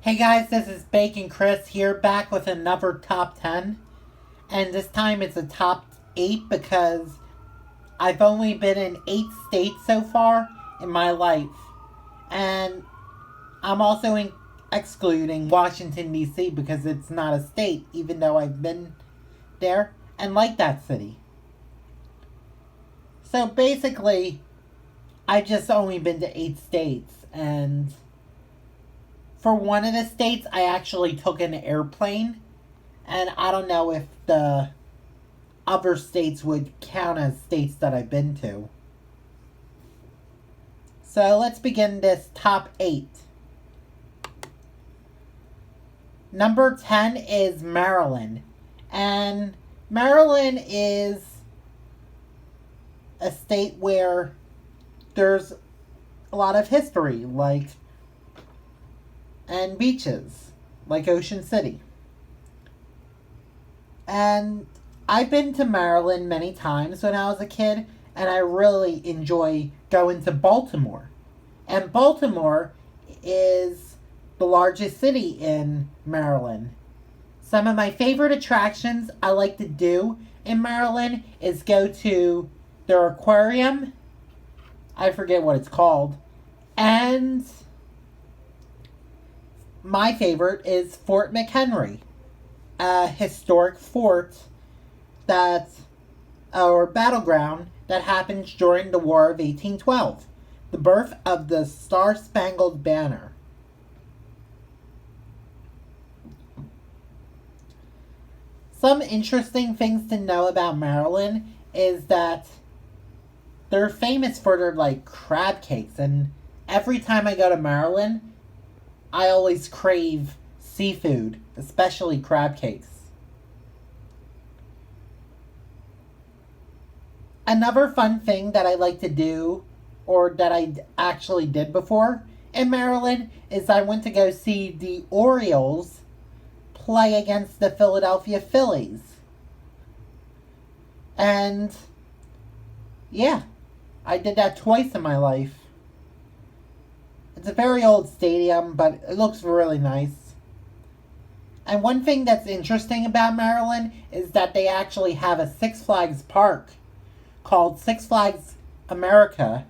Hey guys, this is Bacon Chris here, back with another top 10. And this time it's a top 8 because I've only been in 8 states so far in my life. And I'm also excluding Washington, D.C. because it's not a state, even though I've been there and like that city. So basically, I've just only been to 8 states, and for one of the states, I actually took an airplane, and I don't know if the other states would count as states that I've been to. So let's begin this top 8. Number 10 is Maryland. And Maryland is a state where there's a lot of history, and beaches, like Ocean City. And I've been to Maryland many times when I was a kid, and I really enjoy going to Baltimore. And Baltimore is the largest city in Maryland. Some of my favorite attractions I like to do in Maryland is go to their aquarium. I forget what it's called. And my favorite is Fort McHenry, a historic fort that, or battleground that happened during the War of 1812, the birth of the Star-Spangled Banner. Some interesting things to know about Maryland is that they're famous for their crab cakes, and every time I go to Maryland, I always crave seafood, especially crab cakes. Another fun thing that I like to do, or that I actually did before in Maryland, is I went to go see the Orioles play against the Philadelphia Phillies. And yeah, I did that twice in my life. It's a very old stadium, but it looks really nice. And one thing that's interesting about Maryland is that they actually have a Six Flags park called Six Flags America.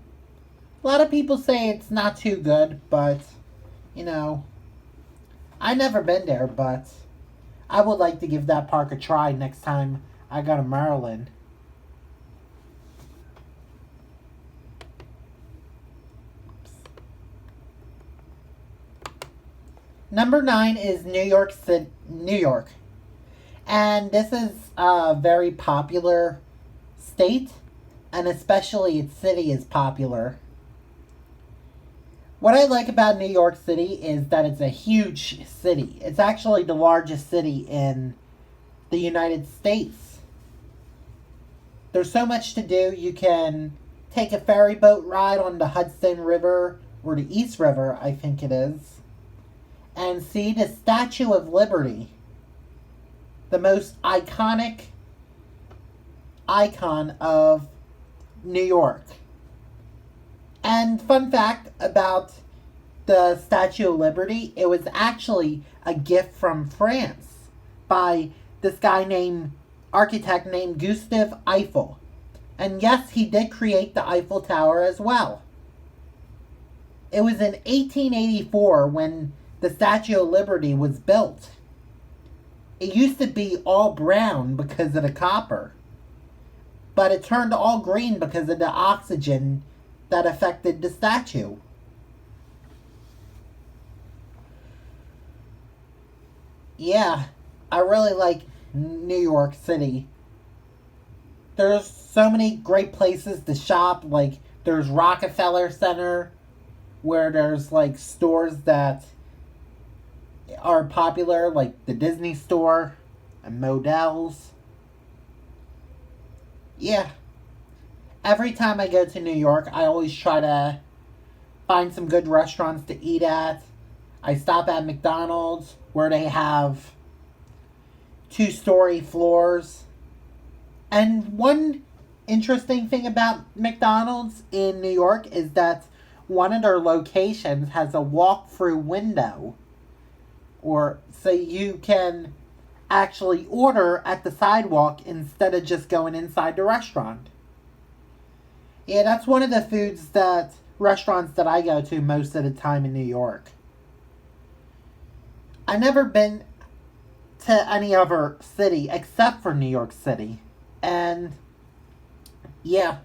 A lot of people say it's not too good, but, I've never been there, but I would like to give that park a try next time I go to Maryland. Number 9 is New York City, New York. And this is a very popular state, and especially its city is popular. What I like about New York City is that it's a huge city. It's actually the largest city in the United States. There's so much to do. You can take a ferry boat ride on the Hudson River, or the East River, I think it is, and see the Statue of Liberty, the most iconic icon of New York. And fun fact about the Statue of Liberty, it was actually a gift from France by this architect named Gustave Eiffel. And yes, he did create the Eiffel Tower as well. It was in 1884 when the Statue of Liberty was built. It used to be all brown because of the copper, but it turned all green because of the oxygen that affected the statue. Yeah, I really like New York City. There's so many great places to shop, there's Rockefeller Center, where there's stores that are popular, like the Disney store and Modell's. Yeah. Every time I go to New York, I always try to find some good restaurants to eat at. I stop at McDonald's, where they have 2-story floors. And one interesting thing about McDonald's in New York is that one of their locations has a walk-through window or so you can actually order at the sidewalk instead of just going inside the restaurant. Yeah, that's one of the restaurants that I go to most of the time in New York. I've never been to any other city except for New York City. And yeah,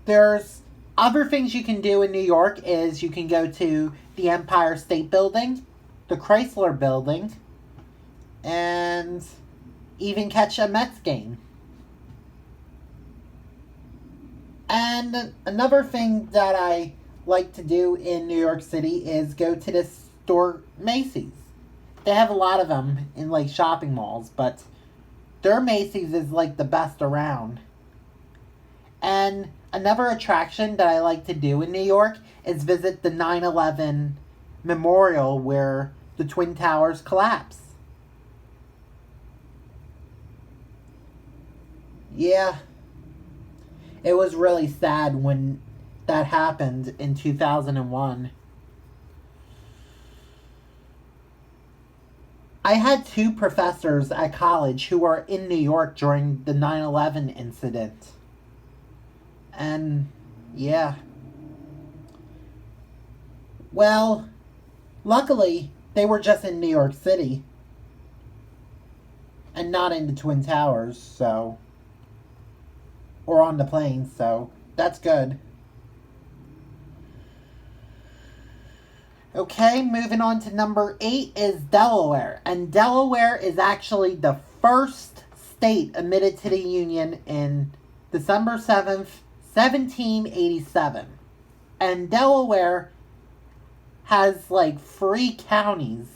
there's other things you can do in New York is you can go to the Empire State Building, the Chrysler Building, and even catch a Mets game. And another thing that I like to do in New York City is go to the store Macy's. They have a lot of them in like shopping malls, but their Macy's is like the best around. And another attraction that I like to do in New York is visit the 9/11 memorial where the Twin Towers collapsed. Yeah, it was really sad when that happened in 2001. I had two professors at college who were in New York during the 9/11 incident. And yeah. Well, luckily, they were just in New York City and not in the Twin Towers, so. Or on the plane, so that's good. Okay, moving on to number 8 is Delaware. And Delaware is actually the first state admitted to the Union in December 7th, 1787. And Delaware has like 3 counties.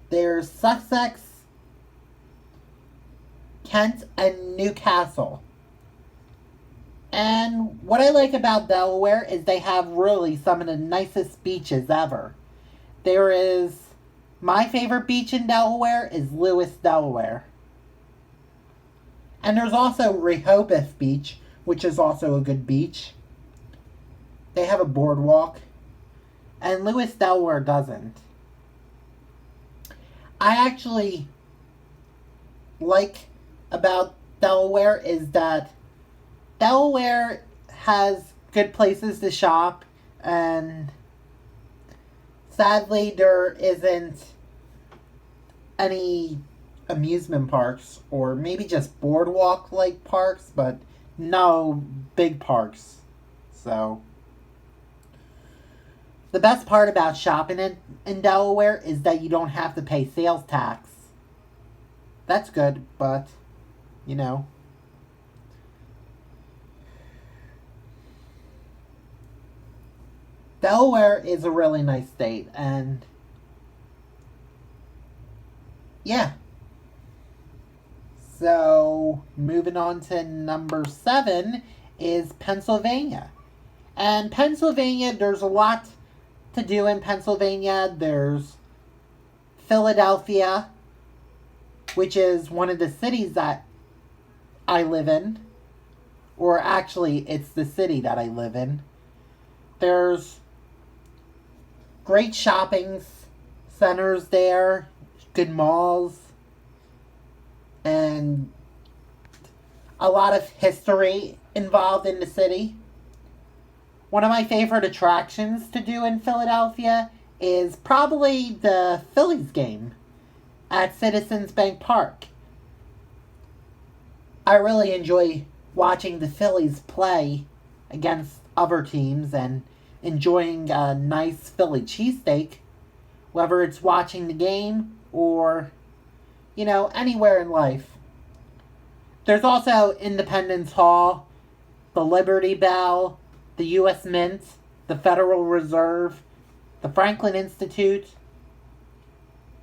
There's Sussex, Kent, and Newcastle. And what I like about Delaware is they have really some of the nicest beaches ever. There is, my favorite beach in Delaware is Lewis, Delaware. And there's also Rehoboth Beach, which is also a good beach. They have a boardwalk. And Lewis, Delaware doesn't. I actually like about Delaware is that Delaware has good places to shop, and sadly there isn't any amusement parks, or maybe just boardwalk like parks, but no big parks. So the best part about shopping in Delaware is that you don't have to pay sales tax. That's good, but you know. Delaware is a really nice state, and yeah. So, moving on to number 7 is Pennsylvania. And Pennsylvania, there's a lot to do in Pennsylvania. There's Philadelphia, which is one of the cities that I live in. Or actually, it's the city that I live in. There's great shopping centers there, good malls, and a lot of history involved in the city. One of my favorite attractions to do in Philadelphia is probably the Phillies game at Citizens Bank Park. I really enjoy watching the Phillies play against other teams and enjoying a nice Philly cheesesteak, whether it's watching the game or, you know, anywhere in life. There's also Independence Hall, the Liberty Bell, the U.S. Mint, the Federal Reserve, the Franklin Institute,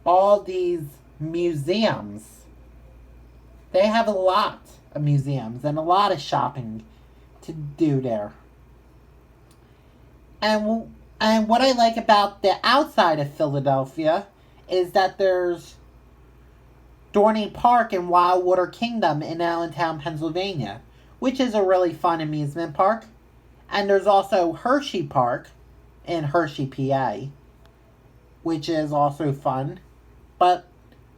all these museums. They have a lot of museums and a lot of shopping to do there. And what I like about the outside of Philadelphia is that there's Dorney Park and Wildwater Kingdom in Allentown, Pennsylvania, which is a really fun amusement park. And there's also Hershey Park in Hershey, PA, which is also fun. But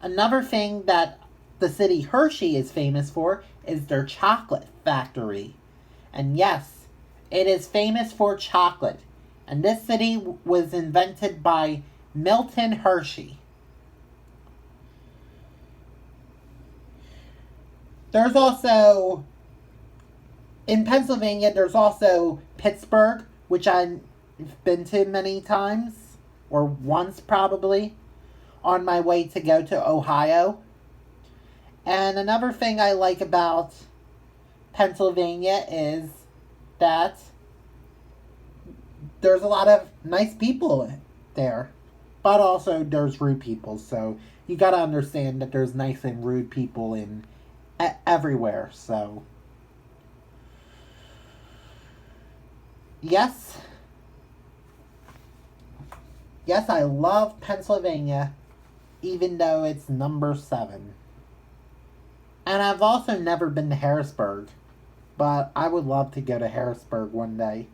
another thing that the city Hershey is famous for is their chocolate factory. And yes, it is famous for chocolate. And this city was invented by Milton Hershey. There's also, in Pennsylvania, there's also Pittsburgh, which I've been to many times, or once probably, on my way to go to Ohio. And another thing I like about Pennsylvania is that there's a lot of nice people there. But also there's rude people, so you gotta understand that there's nice and rude people in everywhere, so. Yes, I love Pennsylvania, even though it's number 7. And I've also never been to Harrisburg, but I would love to go to Harrisburg one day.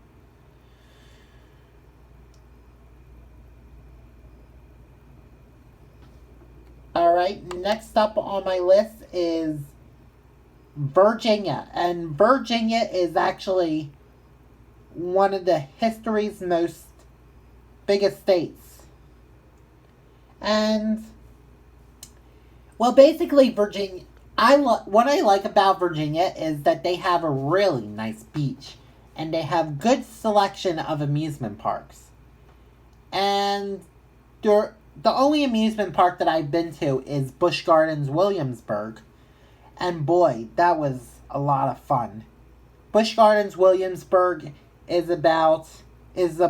Alright, next up on my list is Virginia. And Virginia is actually one of the history's most biggest states. And, well, basically Virginia, what I like about Virginia is that they have a really nice beach. And they have good selection of amusement parks. And the only amusement park that I've been to is Busch Gardens Williamsburg. And boy, that was a lot of fun. Busch Gardens Williamsburg is a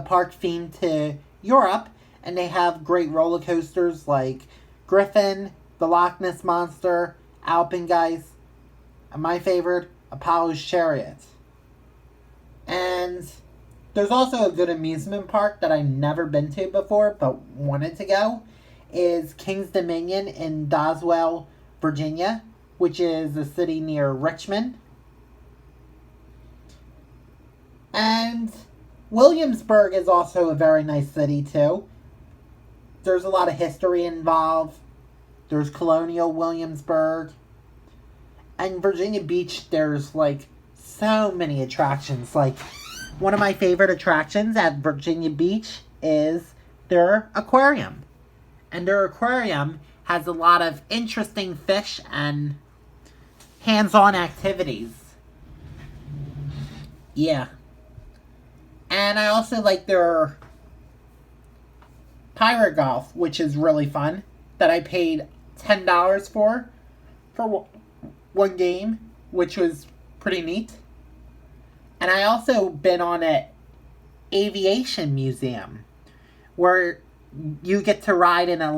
park themed to Europe. And they have great roller coasters like Griffin, the Loch Ness Monster, Alpengeist, and my favorite, Apollo's Chariot. And there's also a good amusement park that I've never been to before, but wanted to go, is King's Dominion in Doswell, Virginia, which is a city near Richmond. And Williamsburg is also a very nice city, too. There's a lot of history involved. There's Colonial Williamsburg. And Virginia Beach, there's, so many attractions. One of my favorite attractions at Virginia Beach is their aquarium. And their aquarium has a lot of interesting fish and hands-on activities. Yeah. And I also like their pirate golf, which is really fun, that I paid $10 for one game, which was pretty neat. And I also been on an aviation museum where you get to ride in a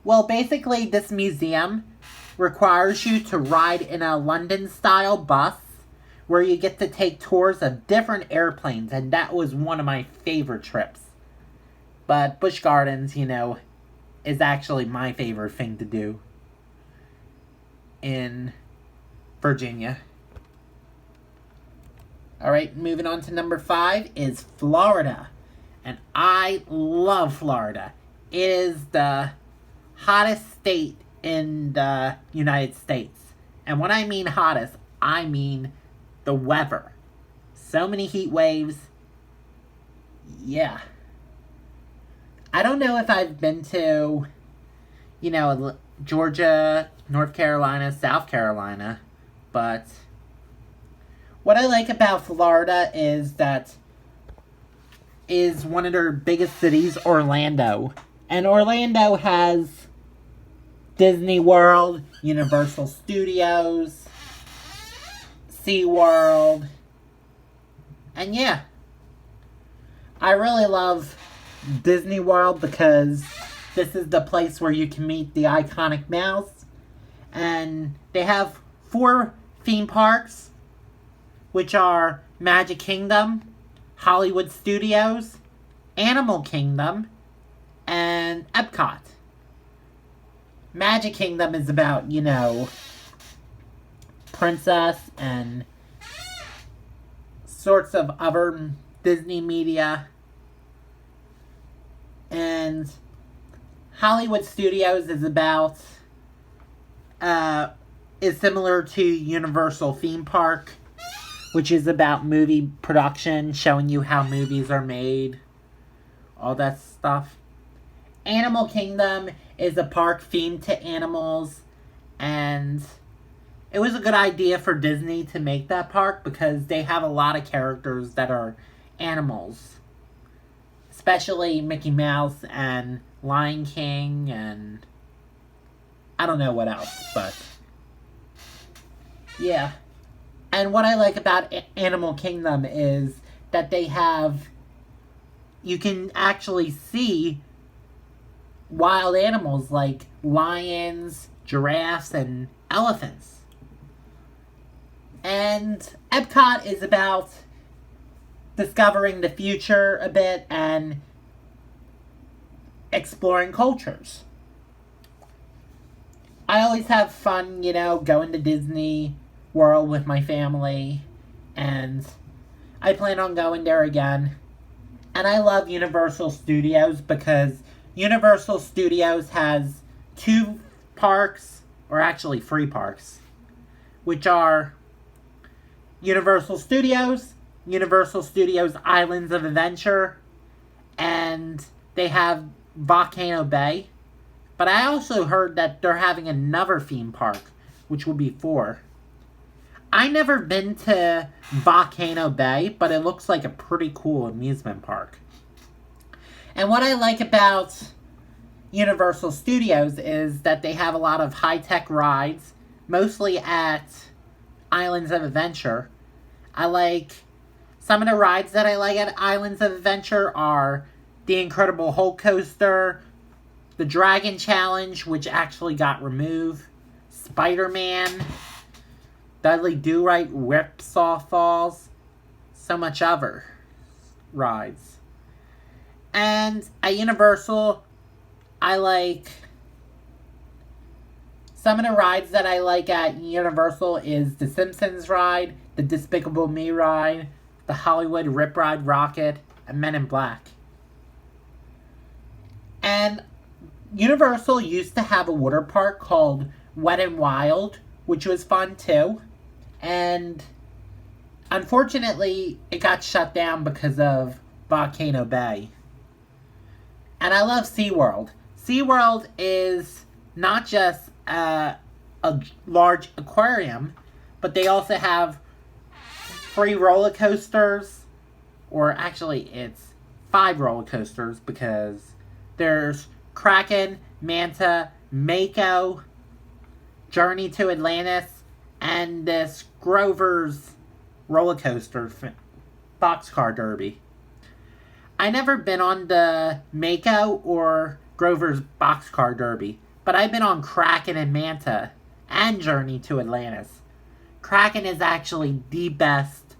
well, basically this museum requires you to ride in a London-style bus where you get to take tours of different airplanes, and that was one of my favorite trips. But Busch Gardens, is actually my favorite thing to do in Virginia. Alright, moving on to number 5 is Florida. And I love Florida. It is the hottest state in the United States. And when I mean hottest, I mean the weather. So many heat waves. Yeah. I don't know if I've been to, Georgia, North Carolina, South Carolina, but what I like about Florida is one of their biggest cities, Orlando. And Orlando has Disney World, Universal Studios, SeaWorld. And yeah, I really love Disney World because this is the place where you can meet the iconic mouse. And they have 4 theme parks, which are Magic Kingdom, Hollywood Studios, Animal Kingdom, and Epcot. Magic Kingdom is about, princess and sorts of other Disney media. And Hollywood Studios is similar to Universal Theme Park, which is about movie production, showing you how movies are made, all that stuff. Animal Kingdom is a park themed to animals, and it was a good idea for Disney to make that park because they have a lot of characters that are animals. Especially Mickey Mouse and Lion King and I don't know what else, but yeah. And what I like about Animal Kingdom is that you can actually see wild animals like lions, giraffes, and elephants. And Epcot is about discovering the future a bit and exploring cultures. I always have fun, going to Disney World with my family, and I plan on going there again. And I love Universal Studios because Universal Studios has 2 parks, or actually 3 parks, which are Universal Studios, Universal Studios Islands of Adventure, and they have Volcano Bay. But I also heard that they're having another theme park, which will be 4. I never been to Volcano Bay, but it looks like a pretty cool amusement park. And what I like about Universal Studios is that they have a lot of high-tech rides, mostly at Islands of Adventure. Some of the rides that I like at Islands of Adventure are the Incredible Hulk Coaster, the Dragon Challenge, which actually got removed, Spider-Man, Dudley Do-Right Whipsaw Falls, so much other rides. And at Universal, some of the rides that I like at Universal is the Simpsons ride, the Despicable Me ride, the Hollywood Rip Ride Rocket, and Men in Black. And Universal used to have a water park called Wet n Wild, which was fun too. And unfortunately, it got shut down because of Volcano Bay. And I love SeaWorld. SeaWorld is not just a large aquarium, but they also have 3 roller coasters, or actually it's 5 roller coasters because there's Kraken, Manta, Mako, Journey to Atlantis, and this Grover's roller coaster, Boxcar Derby. I never been on the Mako or Grover's Boxcar Derby, but I've been on Kraken and Manta and Journey to Atlantis. Kraken is actually the best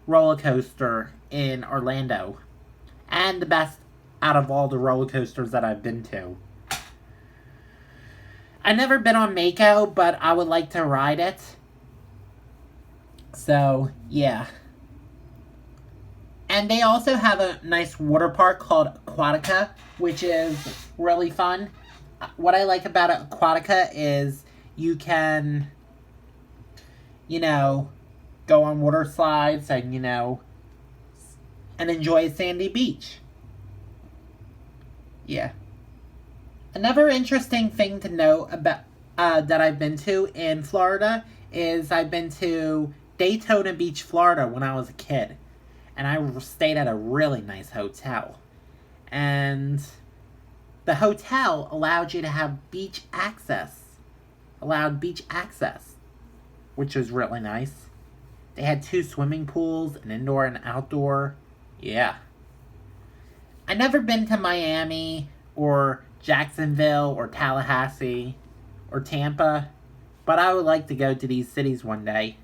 roller coaster in Orlando, and the best out of all the roller coasters that I've been to. I've never been on Mako, but I would like to ride it. So, yeah. And they also have a nice water park called Aquatica, which is really fun. What I like about Aquatica is you can, go on water slides and, and enjoy a sandy beach. Yeah. Another interesting thing to know about that I've been to in Florida is I've been to Daytona Beach, Florida when I was a kid. And I stayed at a really nice hotel. And the hotel allowed you to have beach access. Which was really nice. They had 2 swimming pools, an indoor and outdoor. Yeah. I've never been to Miami or Jacksonville or Tallahassee or Tampa, but I would like to go to these cities one day.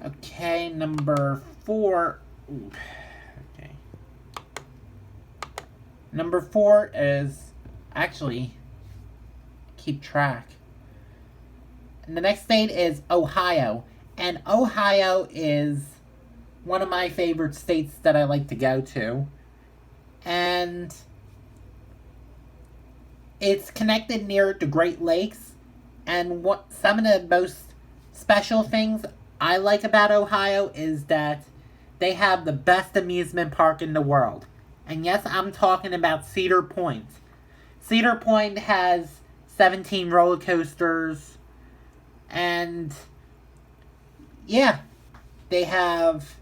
Okay, number 4. Okay. Number 4 is actually keep track. And the next state is Ohio. And Ohio is one of my favorite states that I like to go to. And it's connected near the Great Lakes. And what some of the most special things I like about Ohio is that they have the best amusement park in the world. And yes, I'm talking about Cedar Point. Cedar Point has 17 roller coasters. And yeah, they have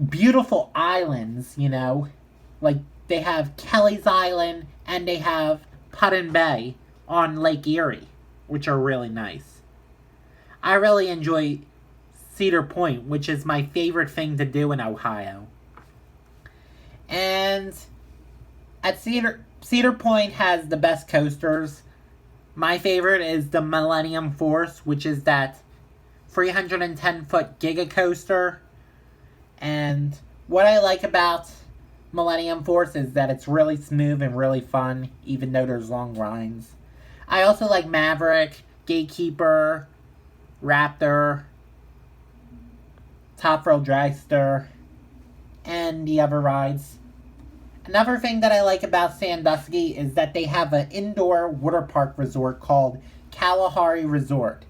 beautiful islands, you know. Like, they have Kelly's Island and they have Put-in Bay on Lake Erie, which are really nice. I really enjoy Cedar Point, which is my favorite thing to do in Ohio. And at Cedar Point has the best coasters. My favorite is the Millennium Force, which is that 310-foot Giga Coaster. And what I like about Millennium Force is that it's really smooth and really fun, even though there's long lines. I also like Maverick, Gatekeeper, Raptor, Top Thrill Dragster, and the other rides. Another thing that I like about Sandusky is that they have an indoor water park resort called Kalahari Resort.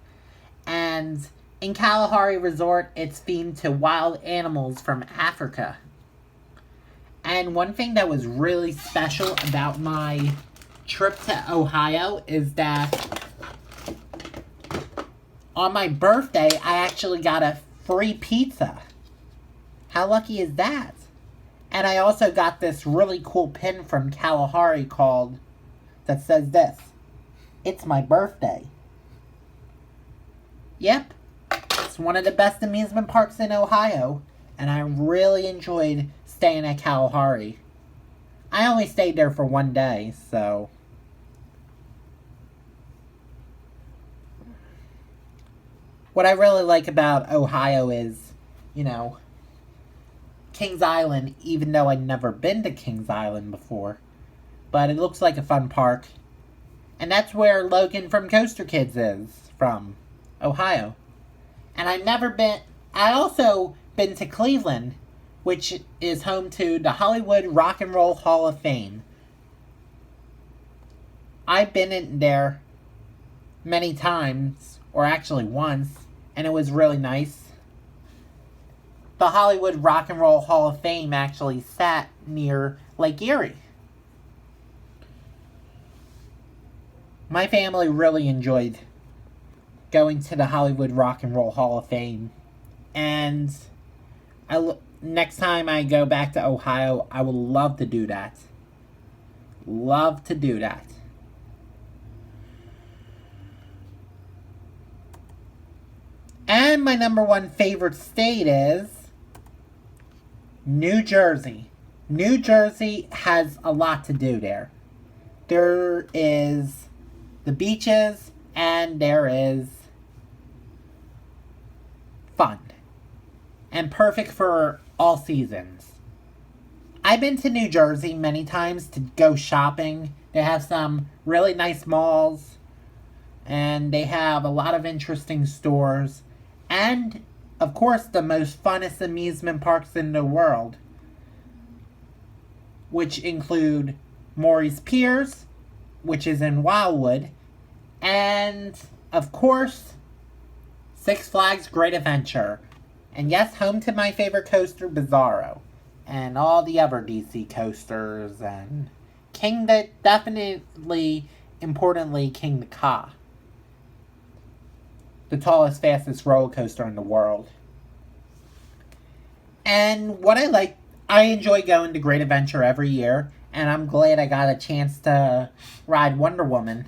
And in Kalahari Resort, it's themed to wild animals from Africa. And one thing that was really special about my trip to Ohio is that on my birthday, I actually got a free pizza. How lucky is that? And I also got this really cool pin from Kalahari that says this: "It's my birthday." Yep, it's one of the best amusement parks in Ohio, and I really enjoyed staying at Kalahari. I only stayed there for one day, so. What I really like about Ohio is, you know, Kings Island, even though I'd never been to Kings Island before. But it looks like a fun park. And that's where Logan from Coaster Kids is from, Ohio. And I also been to Cleveland, which is home to the Hollywood Rock and Roll Hall of Fame. I've been in there many times, or actually once, and it was really nice. The Hollywood Rock and Roll Hall of Fame actually sat near Lake Erie. My family really enjoyed going to the Hollywood Rock and Roll Hall of Fame. And next time I go back to Ohio, I would love to do that. Love to do that. And my number one favorite state is New Jersey. New Jersey has a lot to do there. There is the beaches and there is fun. And perfect for all seasons. I've been to New Jersey many times to go shopping. They have some really nice malls. And they have a lot of interesting stores. And, of course, the most funnest amusement parks in the world, which include Morey's Piers, which is in Wildwood, and, of course, Six Flags Great Adventure. And yes, home to my favorite coaster, Bizarro, and all the other DC coasters, and importantly, King the Ka. The tallest, fastest roller coaster in the world. And what I enjoy going to Great Adventure every year, and I'm glad I got a chance to ride Wonder Woman.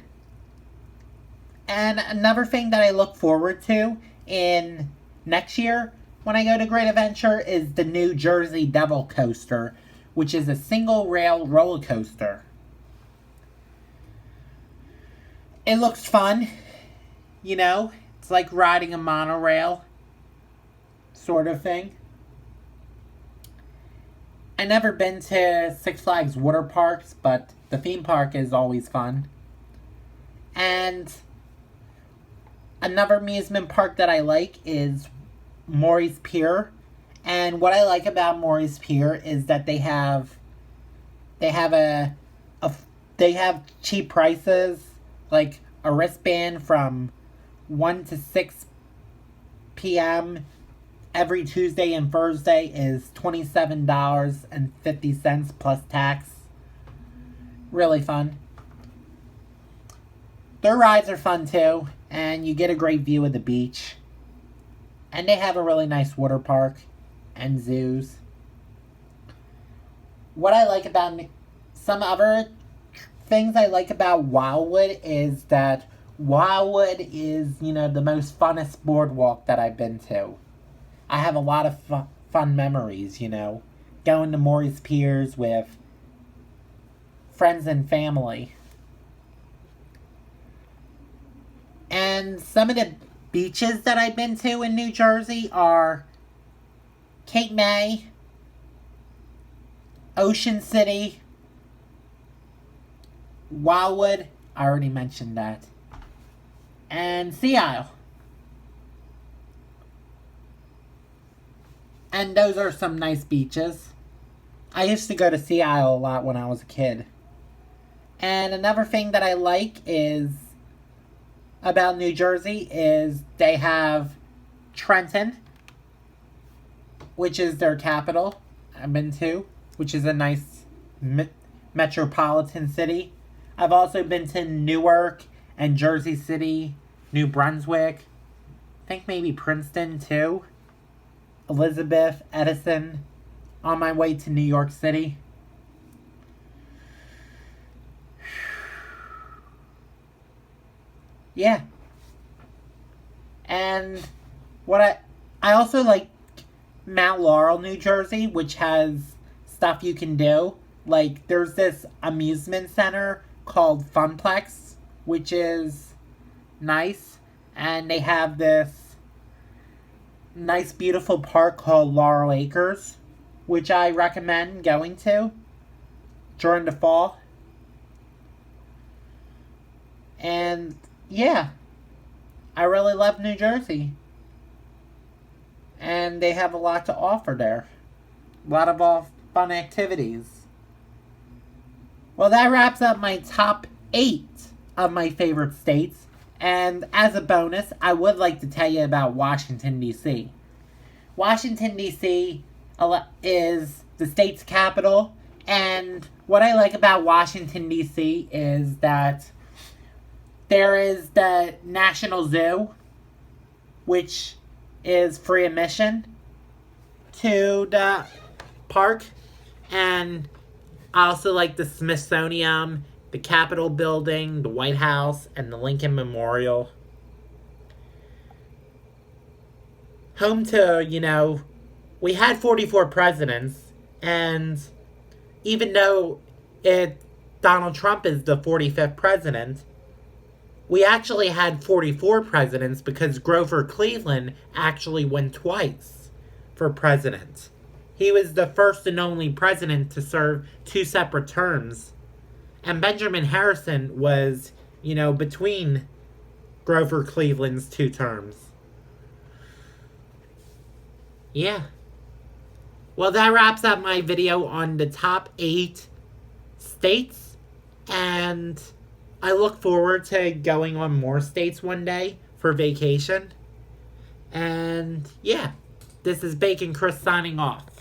And another thing that I look forward to in next year when I go to Great Adventure is the New Jersey Devil Coaster, which is a single rail roller coaster. It looks fun, you know. It's like riding a monorail, sort of thing. I've never been to Six Flags water parks, but the theme park is always fun. And another amusement park that I like is Morey's Pier. And what I like about Maury's Pier is that they have a they have cheap prices, like a wristband from 1 to 6 p.m. every Tuesday and Thursday is $27.50 plus tax. Really fun. Their rides are fun too, and you get a great view of the beach. And they have a really nice water park and zoos. What I like about some other things I like about Wildwood is that Wildwood is, the most funnest boardwalk that I've been to. I have a lot of fun memories, going to Maury's Piers with friends and family. And some of the beaches that I've been to in New Jersey are Cape May, Ocean City, Wildwood, I already mentioned that, and Sea Isle. And those are some nice beaches. I used to go to Sea Isle a lot when I was a kid. And another thing that I like is about New Jersey is they have Trenton, which is their capital I've been to, which is a nice metropolitan city. I've also been to Newark and Jersey City, New Brunswick, I think maybe Princeton too, Elizabeth, Edison, on my way to New York City. Yeah. And I also like Mount Laurel, New Jersey, which has stuff you can do. Like, there's this amusement center called Funplex, which is nice. And they have this nice, beautiful park called Laurel Acres, which I recommend going to during the fall. And yeah, I really love New Jersey. And they have a lot to offer there. A lot of fun activities. Well, that wraps up my top 8 of my favorite states. And as a bonus, I would like to tell you about Washington, D.C. Washington, D.C. is the state's capital. And what I like about Washington, D.C. is that there is the National Zoo, which is free admission to the park. And I also like the Smithsonian, the Capitol Building, the White House, and the Lincoln Memorial. Home to, we had 44 presidents, and even though Donald Trump is the 45th president, we actually had 44 presidents because Grover Cleveland actually won twice for president. He was the first and only president to serve 2 separate terms. And Benjamin Harrison was, between Grover Cleveland's 2 terms. Yeah. Well, that wraps up my video on the top 8 states. And I look forward to going on more states one day for vacation. And yeah, this is Bacon Chris signing off.